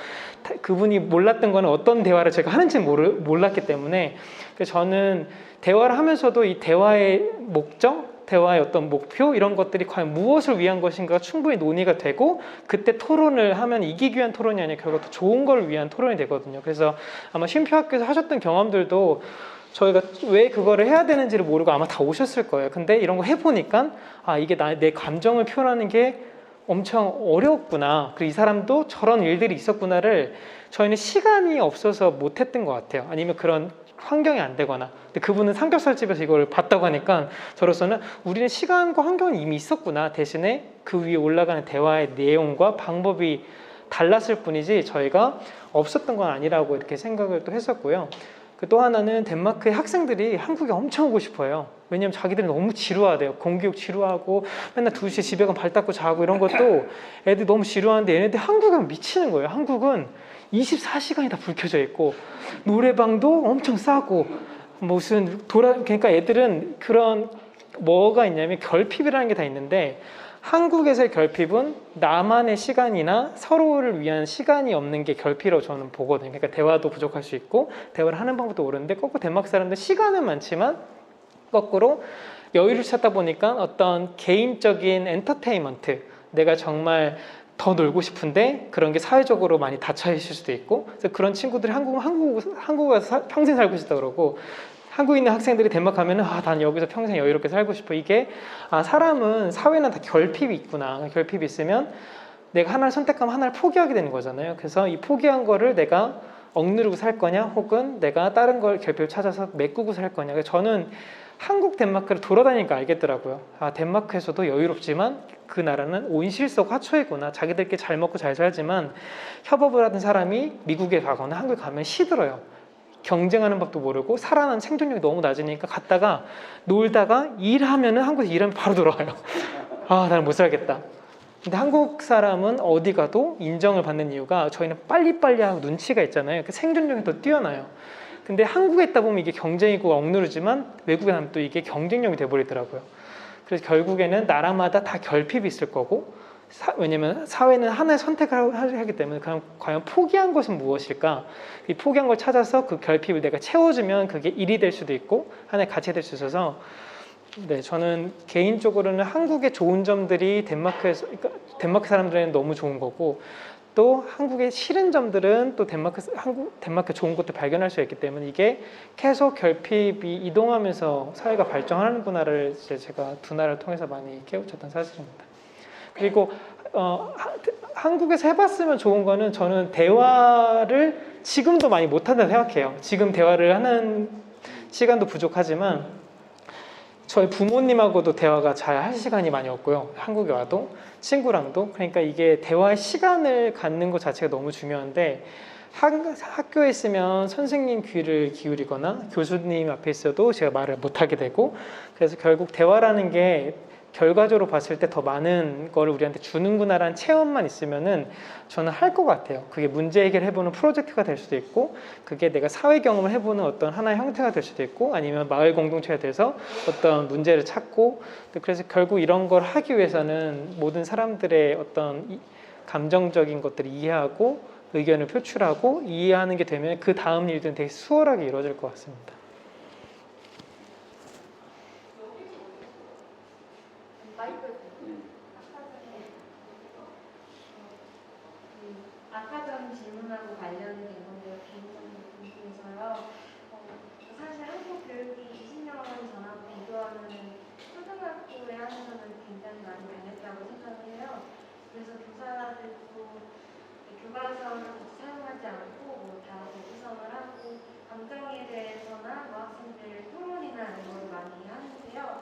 그분이 몰랐던 거는 어떤 대화를 제가 하는지 몰랐기 때문에 저는 대화를 하면서도 이 대화의 목적, 대화의 어떤 목표 이런 것들이 과연 무엇을 위한 것인가 충분히 논의가 되고 그때 토론을 하면 이기기 위한 토론이 아니라 결국 더 좋은 걸 위한 토론이 되거든요. 그래서 아마 쉼표학교에서 하셨던 경험들도 저희가 왜 그거를 해야 되는지를 모르고 아마 다 오셨을 거예요. 근데 이런 거 해보니까 이게 내 감정을 표현하는 게 엄청 어려웠구나. 그리고 이 사람도 저런 일들이 있었구나를 저희는 시간이 없어서 못했던 것 같아요. 아니면 그런 환경이 안 되거나. 근데 그분은 삼겹살집에서 이걸 봤다고 하니까 저로서는 우리는 시간과 환경은 이미 있었구나. 대신에 그 위에 올라가는 대화의 내용과 방법이 달랐을 뿐이지 저희가 없었던 건 아니라고 이렇게 생각을 또 했었고요. 또 하나는 덴마크의 학생들이 한국에 엄청 오고 싶어요. 왜냐면 자기들이 너무 지루하대요. 공교육 지루하고 맨날 2시에 집에 가면 발 닦고 자고 이런 것도 애들 너무 지루한데 얘네들 한국은 미치는 거예요. 한국은 24시간이 다 불 켜져 있고 노래방도 엄청 싸고 무슨 그러니까 애들은 그런 뭐가 있냐면 결핍이라는 게 다 있는데 한국에서의 결핍은 나만의 시간이나 서로를 위한 시간이 없는 게 결핍이라고 저는 보거든요. 그러니까 대화도 부족할 수 있고 대화를 하는 방법도 옳은데 거꾸로 덴마크 사람들 시간은 많지만 거꾸로 여유를 찾다 보니까 어떤 개인적인 엔터테인먼트 내가 정말 더 놀고 싶은데 그런 게 사회적으로 많이 닫혀 있을 수도 있고 그래서 그런 친구들이 한국 가서 평생 살고 싶다 그러고 한국에 있는 학생들이 덴마크 가면은 난 여기서 평생 여유롭게 살고 싶어. 이게 사람은 사회는 다 결핍이 있구나. 결핍이 있으면 내가 하나를 선택하면 하나를 포기하게 되는 거잖아요. 그래서 이 포기한 거를 내가 억누르고 살 거냐 혹은 내가 다른 걸 결핍을 찾아서 메꾸고 살 거냐. 그래서 저는 한국 덴마크를 돌아다니니까 알겠더라고요. 덴마크에서도 여유롭지만 그 나라는 온실속 화초이구나. 자기들끼리 잘 먹고 잘 살지만 협업을 하던 사람이 미국에 가거나 한국에 가면 시들어요. 경쟁하는 법도 모르고 살아난 생존력이 너무 낮으니까 갔다가 놀다가 일하면은 한국에서 일하면 바로 돌아와요. 나는 못 살겠다. 근데 한국 사람은 어디 가도 인정을 받는 이유가 저희는 빨리빨리 하고 눈치가 있잖아요. 그 생존력이 더 뛰어나요. 근데 한국에 있다 보면 이게 경쟁이고 억누르지만 외국에 가면 또 이게 경쟁력이 돼버리더라고요. 그래서 결국에는 나라마다 다 결핍이 있을 거고 왜냐면 사회는 하나의 선택을 하기 때문에 과연 포기한 것은 무엇일까? 이 포기한 걸 찾아서 그 결핍을 내가 채워주면 그게 일이 될 수도 있고 하나의 가치가 될 수 있어서 저는 개인적으로는 한국의 좋은 점들이 덴마크 사람들에는 너무 좋은 거고 또 한국의 싫은 점들은 또 덴마크 좋은 것도 발견할 수 있기 때문에 이게 계속 결핍이 이동하면서 사회가 발전하는구나를 이제 제가 두 나라를 통해서 많이 깨우쳤던 사실입니다. 그리고 한국에서 해봤으면 좋은 거는 저는 대화를 지금도 많이 못한다고 생각해요. 지금 대화를 하는 시간도 부족하지만 저희 부모님하고도 대화가 잘 할 시간이 많이 없고요. 한국에 와도 친구랑도. 그러니까 이게 대화의 시간을 갖는 것 자체가 너무 중요한데 학교에 있으면 선생님 귀를 기울이거나 교수님 앞에 있어도 제가 말을 못하게 되고 그래서 결국 대화라는 게 결과적으로 봤을 때 더 많은 거를 우리한테 주는구나라는 체험만 있으면은 저는 할 것 같아요. 그게 문제 해결해보는 프로젝트가 될 수도 있고 그게 내가 사회 경험을 해보는 어떤 하나의 형태가 될 수도 있고 아니면 마을 공동체가 돼서 어떤 문제를 찾고 그래서 결국 이런 걸 하기 위해서는 모든 사람들의 어떤 감정적인 것들을 이해하고 의견을 표출하고 이해하는 게 되면 그 다음 일들은 되게 수월하게 이루어질 것 같습니다. 아까 전 질문하고 관련된 건데요. 개인적으로 궁금해서요. 사실 한국 교육이 20년 전하고 비교하면 초등학교에 하는 거는 굉장히 많이 변했다고 생각을 해요. 그래서 교사들도 교과서를 사용하지 않고 다 대구성을 하고 감정에 대해서나 학생들 토론이나 이런 걸 많이 하는데요.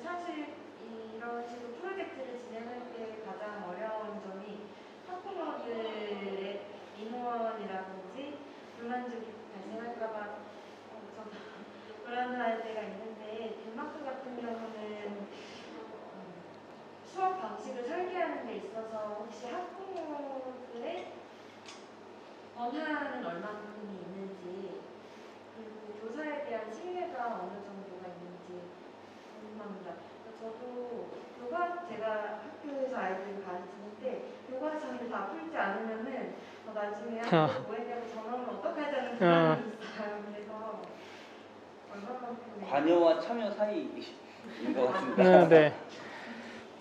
사실 이런 식으로 프로젝트를 진행할 때 가장 어려운 점이 학부모들의 민원이라든지 불만족이 발생할까봐 좀 불안할 때가 있는데 덴마크 같은 경우는 수업 방식을 설계하는 데 있어서 혹시 학부모들의 권한은 얼마만큼이 있는지 그리고 교사에 대한 신뢰가 어느 정도가 있는지 궁금합니다. 저도 제가 학교에서 아이들을 가르치는데 교과서를 다 풀지 않으면은 나중에 학교 뭐 했냐고 전화하면 어떡하자는 불안이 있어요. 그래서 얼마만큼 관여와 참여 사이인 것 같습니다. 네.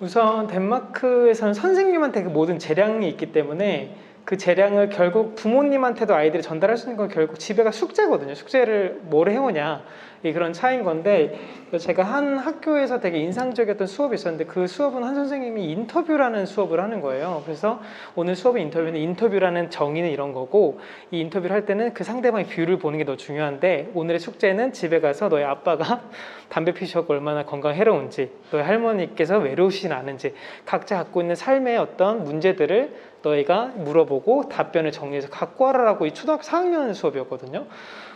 우선 덴마크에서는 선생님한테 그 모든 재량이 있기 때문에 그 재량을 결국 부모님한테도 아이들이 전달할 수 있는 건 결국 집에 가 숙제거든요. 숙제를 뭘 해오냐 이 그런 차이인 건데 제가 한 학교에서 되게 인상적이었던 수업이 있었는데 그 수업은 한 선생님이 인터뷰라는 수업을 하는 거예요. 그래서 오늘 수업의 인터뷰라는 정의는 이런 거고 이 인터뷰를 할 때는 그 상대방의 뷰를 보는 게 더 중요한데 오늘의 숙제는 집에 가서 너의 아빠가 담배 피우셔서 얼마나 건강에 해로운지 너의 할머니께서 외로우시진 않은지 각자 갖고 있는 삶의 어떤 문제들을 너희가 물어보고 답변을 정리해서 갖고 와라라고 이 초등학교 4학년 수업이었거든요.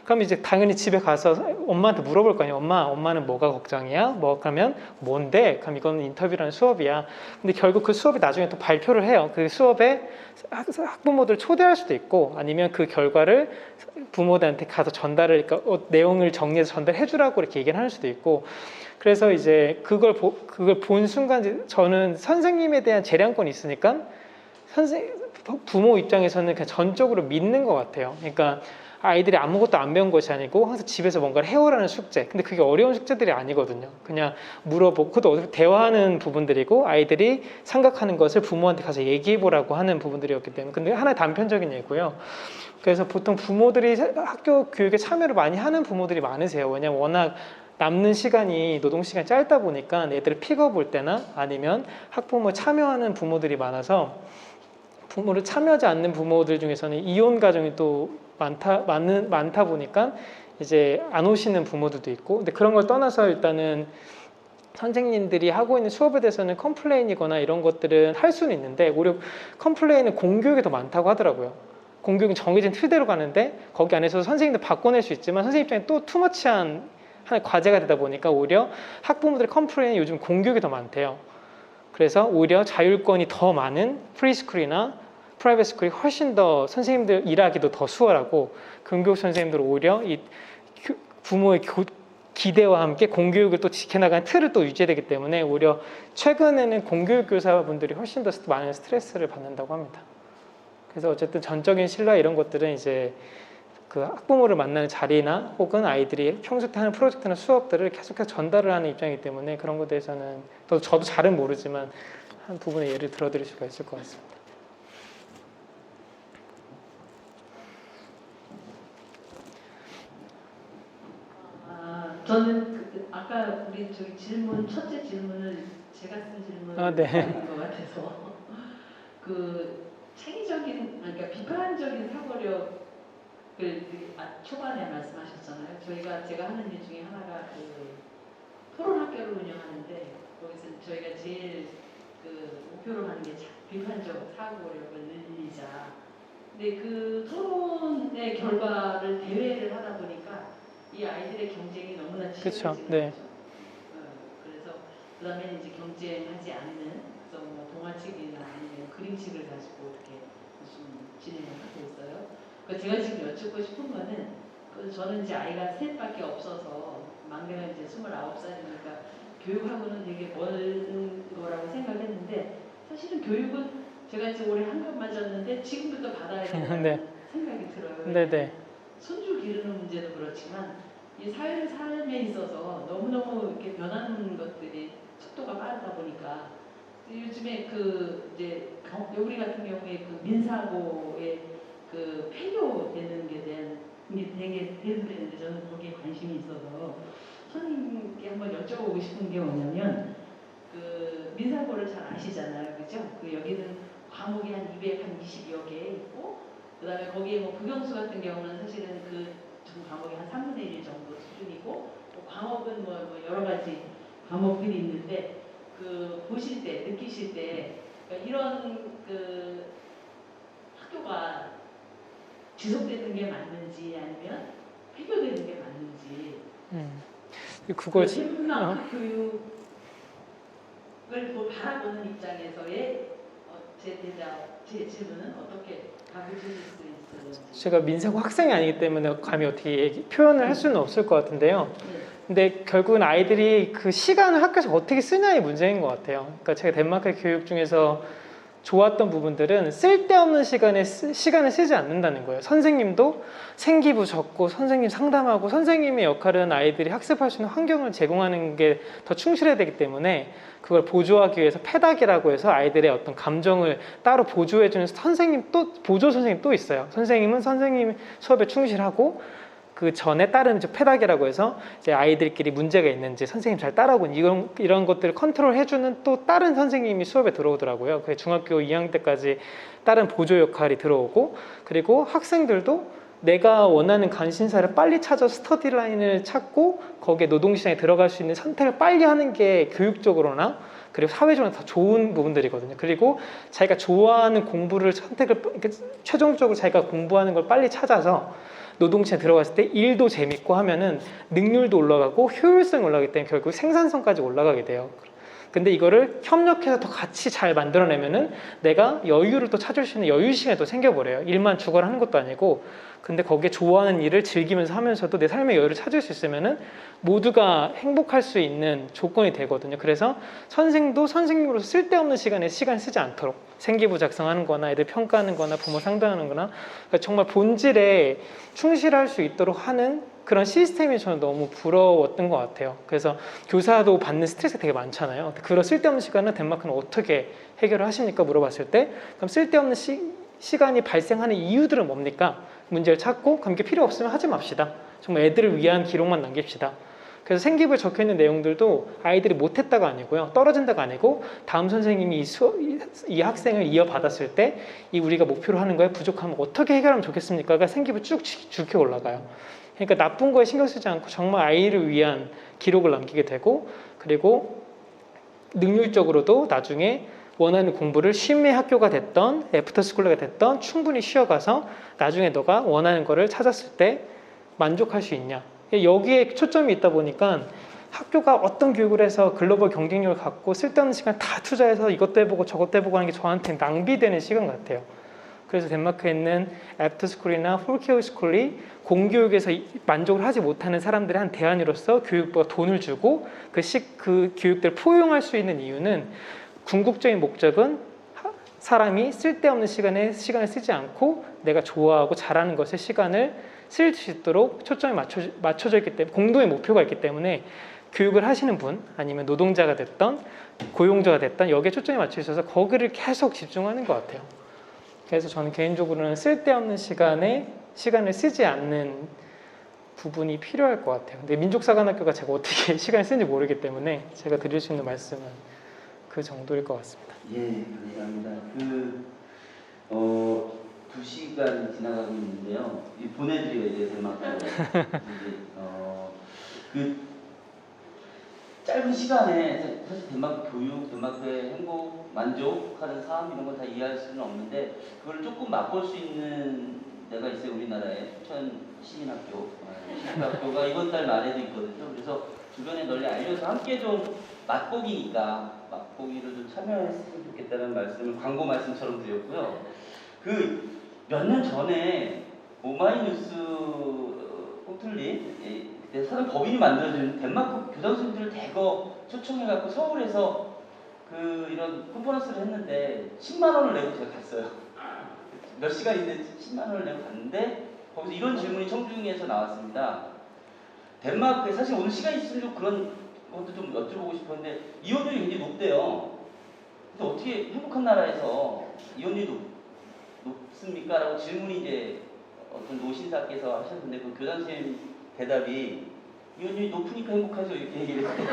그럼 이제 당연히 집에 가서 엄마한테 물어볼 거 아니에요. 엄마는 뭐가 걱정이야? 뭐 하면 뭔데? 그럼 이거는 인터뷰라는 수업이야. 근데 결국 그 수업이 나중에 또 발표를 해요. 그 수업에 학부모들 초대할 수도 있고 아니면 그 결과를 부모들한테 가서 전달을 그러니까 내용을 정리해서 전달해 주라고 이렇게 얘기를 할 수도 있고 그래서 이제 그걸 본 순간 저는 선생님에 대한 재량권이 있으니까 부모 입장에서는 그냥 전적으로 믿는 것 같아요. 그러니까 아이들이 아무것도 안 배운 것이 아니고 항상 집에서 뭔가를 해오라는 숙제. 근데 그게 어려운 숙제들이 아니거든요. 그냥 물어보고 그것도 어떻게 대화하는 부분들이고 아이들이 생각하는 것을 부모한테 가서 얘기해보라고 하는 부분들이었기 때문에 근데 하나의 단편적인 예고요. 그래서 보통 부모들이 학교 교육에 참여를 많이 하는 부모들이 많으세요. 왜냐하면 워낙 남는 시간이 노동시간이 짧다 보니까 애들을 픽업 올 때나 아니면 학부모 참여하는 부모들이 많아서 부모를 참여하지 않는 부모들 중에서는 이혼 가정이 또 많다 보니까 이제 안 오시는 부모들도 있고 근데 그런 걸 떠나서 일단은 선생님들이 하고 있는 수업에 대해서는 컴플레인이거나 이런 것들은 할 수는 있는데 오히려 컴플레인은 공교육이 더 많다고 하더라고요. 공교육은 정해진 틀대로 가는데 거기 안에서 선생님들 바꿔낼 수 있지만 선생님 입장에 또 투머치한 하나의 과제가 되다 보니까 오히려 학부모들의 컴플레인이 요즘 공교육이 더 많대요. 그래서 오히려 자율권이 더 많은 프리스쿨이나 프라이빗 스쿨이 훨씬 더 선생님들 일하기도 더 수월하고 공교육 선생님들 오히려 이 부모의 기대와 함께 공교육을 또 지켜나가는 틀을 또 유지해야 되기 때문에 오히려 최근에는 공교육 교사분들이 훨씬 더 많은 스트레스를 받는다고 합니다. 그래서 어쨌든 전적인 신뢰 이런 것들은 이제 그 학부모를 만나는 자리나 혹은 아이들이 평소 때 하는 프로젝트나 수업들을 계속해서 전달을 하는 입장이기 때문에 그런 것에 대해서는 저도 잘은 모르지만 한 부분의 예를 들어드릴 수가 있을 것 같습니다. 저는 아까 우리 저기 질문 첫째 질문을 제가 쓴 질문인 네. 것 같아서 그 창의적인 그러니까 비판적인 사고력을 초반에 말씀하셨잖아요. 제가 하는 일 중에 하나가 그 토론 학교를 운영하는데 거기서 저희가 제일 그 목표로 하는 게 비판적 사고력을 늘리자. 근데 그 토론의 결과를 대회를 하다 보니까 이 아이들의 경쟁이 너무나 치열해지는 그쵸, 네. 거죠. 그래서 그다음에 이제 경쟁하지 않는 그래서 뭐 동화책이나 아니면 그림책을 가지고 이렇게 좀 진행을 하고 있어요. 그러니까 제가 지금 여쭙고 싶은 거는 저는 이제 아이가 셋밖에 없어서 막내가 이제 29살이니까 교육하고는 되게 먼 거라고 생각했는데 사실은 교육은 제가 이제 올해 한급 맞았는데 지금부터 받아야 된다는 네. 생각이 들어요. 네네. 손주 기르는 문제도 그렇지만 이 삶에 있어서 너무너무 이렇게 변하는 것들이 속도가 빠르다 보니까 요즘에 그 이제 우리 같은 경우에 그 민사고에 그 폐교되는 게 대한 게 되게 대두되는데 저는 거기에 관심이 있어서 선생님께 한번 여쭤보고 싶은 게 뭐냐면 그 민사고를 잘 아시잖아요, 그죠? 그 여기는 과목이 한 220여 개 있고 그다음에 거기에 뭐 국영수 같은 경우는 사실은 그 전 과목이 한 3분의 1 정도 수준이고 뭐 과목은 뭐 여러 가지 과목들이 있는데 그 보실 때 느끼실 때 그러니까 이런 그 학교가 지속되는 게 맞는지 아니면 폐교되는 게 맞는지 그걸 인문학 교육을 뭐 바라보는 입장에서의 제 질문은 어떻게 답을 주실 수 있을지. 제가 민사고 학생이 아니기 때문에 감히 어떻게 표현을 할 수는 없을 것 같은데요. 근데 결국은 아이들이 그 시간을 학교에서 어떻게 쓰냐의 문제인 것 같아요. 그러니까 제가 덴마크 교육 중에서 좋았던 부분들은 쓸데없는 시간을 쓰지 않는다는 거예요. 선생님도 생기부 적고 선생님 상담하고 선생님의 역할은 아이들이 학습할 수 있는 환경을 제공하는 게 더 충실해야 되기 때문에 그걸 보조하기 위해서 패닥이라고 해서 아이들의 어떤 감정을 따로 보조해주는 보조 선생님 또 있어요. 선생님은 선생님 수업에 충실하고 그 전에 다른 패닥이라고 해서 이제 아이들끼리 문제가 있는지 선생님 잘 따라오고 이런 것들을 컨트롤 해주는 또 다른 선생님이 수업에 들어오더라고요. 그게 중학교 2학년 때까지 다른 보조 역할이 들어오고 그리고 학생들도 내가 원하는 관심사를 빨리 찾아 스터디 라인을 찾고 거기에 노동시장에 들어갈 수 있는 선택을 빨리 하는 게 교육적으로나 그리고 사회적으로 더 좋은 부분들이거든요. 그리고 자기가 좋아하는 공부를 최종적으로 자기가 공부하는 걸 빨리 찾아서 노동시장에 들어갔을 때 일도 재밌고 하면은 능률도 올라가고 효율성이 올라가기 때문에 결국 생산성까지 올라가게 돼요. 근데 이거를 협력해서 더 같이 잘 만들어내면은 내가 여유를 또 찾을 수 있는 여유 시간이 또 생겨버려요. 일만 죽어라 하는 것도 아니고 근데 거기에 좋아하는 일을 즐기면서 하면서도 내 삶의 여유를 찾을 수 있으면은 모두가 행복할 수 있는 조건이 되거든요. 그래서 선생도 선생님으로서 쓸데없는 시간에 시간 쓰지 않도록 생기부 작성하는 거나 애들 평가하는 거나 부모 상담하는 거나 그러니까 정말 본질에 충실할 수 있도록 하는 그런 시스템이 저는 너무 부러웠던 것 같아요. 그래서 교사도 받는 스트레스가 되게 많잖아요. 그런 쓸데없는 시간은 덴마크는 어떻게 해결을 하십니까? 물어봤을 때 그럼 쓸데없는 시간이 발생하는 이유들은 뭡니까? 문제를 찾고 그럼 이게 필요 없으면 하지 맙시다. 정말 애들을 위한 기록만 남깁시다. 그래서 생기부에 적혀있는 내용들도 아이들이 못했다가 아니고요. 떨어진다가 아니고 다음 선생님이 이 학생을 이어받았을 때 이 우리가 목표로 하는 거에 부족하면 어떻게 해결하면 좋겠습니까?가 생기부 쭉 줄게 올라가요. 그러니까 나쁜 거에 신경 쓰지 않고 정말 아이를 위한 기록을 남기게 되고 그리고 능률적으로도 나중에 원하는 공부를 쉼의 학교가 됐던 애프터스쿨러가 됐던 충분히 쉬어가서 나중에 너가 원하는 거를 찾았을 때 만족할 수 있냐. 여기에 초점이 있다 보니까 학교가 어떤 교육을 해서 글로벌 경쟁력을 갖고 쓸데없는 시간 다 투자해서 이것도 해보고 저것도 해보고 하는 게 저한테는 낭비되는 시간 같아요. 그래서 덴마크에 있는 애프터스쿨이나 폴케어스쿨이 공교육에서 만족을 하지 못하는 사람들의 한 대안으로서 교육부가 돈을 주고 그 교육들을 포용할 수 있는 이유는 궁극적인 목적은 사람이 쓸데없는 시간을 쓰지 않고 내가 좋아하고 잘하는 것에 시간을 쓸 수 있도록 초점이 맞춰져 있기 때문에 공동의 목표가 있기 때문에 교육을 하시는 분 아니면 노동자가 됐던 고용자가 됐던 여기에 초점이 맞춰 있어서 거기를 계속 집중하는 것 같아요. 그래서 저는 개인적으로는 쓸데없는 시간을 쓰지 않는 부분이 필요할 것 같아요. 근데 민족사관학교가 제가 어떻게 시간을 쓰는지 모르기 때문에 제가 드릴 수 있는 말씀은 그 정도일 것 같습니다. 예, 감사합니다. 2시간 지나가고 있는데요. 보내드려야 돼요, 덴마크로. 그 짧은 시간에 사실 덴마크 교육, 덴마크의 행복, 만족하는 삶 이런 걸 다 이해할 수는 없는데 그걸 조금 맛볼 수 있는 데가 있어요. 우리나라에 춘천 시민학교, 시민학교가 이번 달 말에도 있거든요. 그래서 주변에 널리 알려서 함께 좀 맛보기니까 맛보기를 좀 참여했으면 좋겠다는 말씀을 광고 말씀처럼 드렸고요. 그 몇 년 전에 오마이뉴스 홈틀리 그때 사전 법인이 만들어진 덴마크 교장 선생님들을 대거 초청해갖고 서울에서 그 이런 컨퍼런스를 했는데 10만 원을 내고 제가 갔어요. 몇 시간인데 10만 원을 내고 갔는데 거기서 이런 질문이 청중에서 나왔습니다. 덴마크에 사실 오늘 시간이 있으면 좀 그런 것도 좀 여쭤보고 싶었는데 이혼율이 굉장히 높대요. 근데 어떻게 행복한 나라에서 이혼율이 높습니까? 라고 질문이 이제 어떤 노신사께서 하셨는데 그 교장 선생님 대답이 이혼율이 높으니까 행복하죠 이렇게 얘기를 했어요.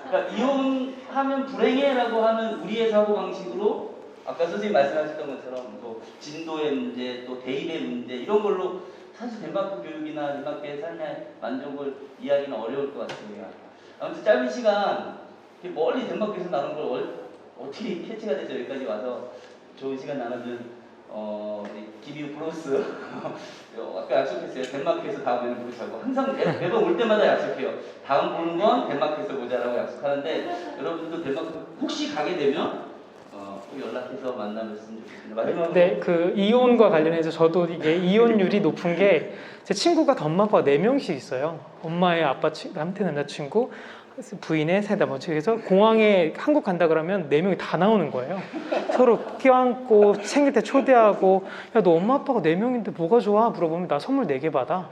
그러니까 이혼하면 불행해라고 하는 우리의 사고방식으로 아까 선생님 말씀하셨던 것처럼 뭐 진도의 문제 또 대입의 문제 이런 걸로 사실 덴마크 교육이나 덴마크의 삶의 만족을 이해하기는 어려울 것 같습니다. 아무튼 짧은 시간 멀리 덴마크에서 나눈 걸 어떻게 캐치가 돼서 여기까지 와서 좋은 시간 나눠준 우리 김유 브로스 아까 약속했어요. 덴마크에서 다음에는 보자고 항상 매번 올 때마다 약속해요. 다음 보는 건 덴마크에서 보자라고 약속하는데 여러분들도 덴마크 혹시 가게 되면 꼭 연락해서 만나뵀으면 좋겠습니다. 마지막으로 네, 그 이혼과 관련해서 저도 이게 이혼율이 높은 게 제 친구가 엄마 아빠가 4명씩 있어요. 엄마의 아빠 남태 남자친구 부인의 세 남자. 그래서 공항에 한국 간다 그러면 4명이 다 나오는 거예요. 서로 껴안고 생일 때 초대하고 야 너 엄마 아빠가 4명인데 뭐가 좋아? 물어보면 나 선물 4개 받아.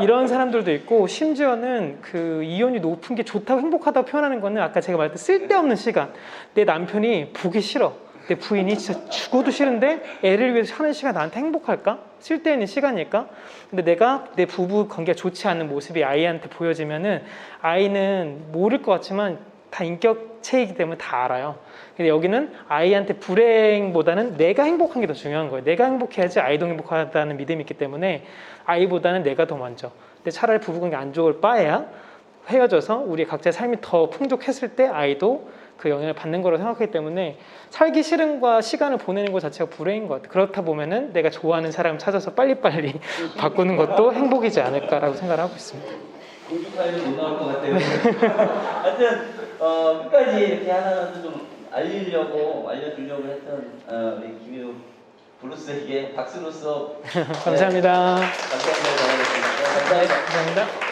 이런 사람들도 있고 심지어는 그 이혼이 높은 게 좋다고 행복하다고 표현하는 거는 아까 제가 말했던 쓸데없는 시간. 내 남편이 보기 싫어. 내 부인이 진짜 죽어도 싫은데 애를 위해서 하는 시간 나한테 행복할까? 쓸데있는 시간일까? 근데 내가 내 부부 관계가 좋지 않은 모습이 아이한테 보여지면은 아이는 모를 것 같지만 다 인격체이기 때문에 다 알아요. 근데 여기는 아이한테 불행보다는 내가 행복한 게 더 중요한 거예요. 내가 행복해야지 아이도 행복하다는 믿음이 있기 때문에 아이보다는 내가 더 먼저. 근데 차라리 부부관계 안 좋을 바에야 헤어져서 우리 각자의 삶이 더 풍족했을 때 아이도 그 영향을 받는 거라고 생각하기 때문에 살기 싫음과 시간을 보내는 것 자체가 불행인 것 같아요. 그렇다 보면은 내가 좋아하는 사람 찾아서 빨리빨리 바꾸는 것도 행복이지 않을까라고 생각을 하고 있습니다. 공주 파일은 못 나올 것 같아요. 하여튼 끝까지 이렇게 하나라도 좀 알려주려고 했던 우리 김유 블루스에게 박수로서 감사합니다. 감사합니다. 감사합니다.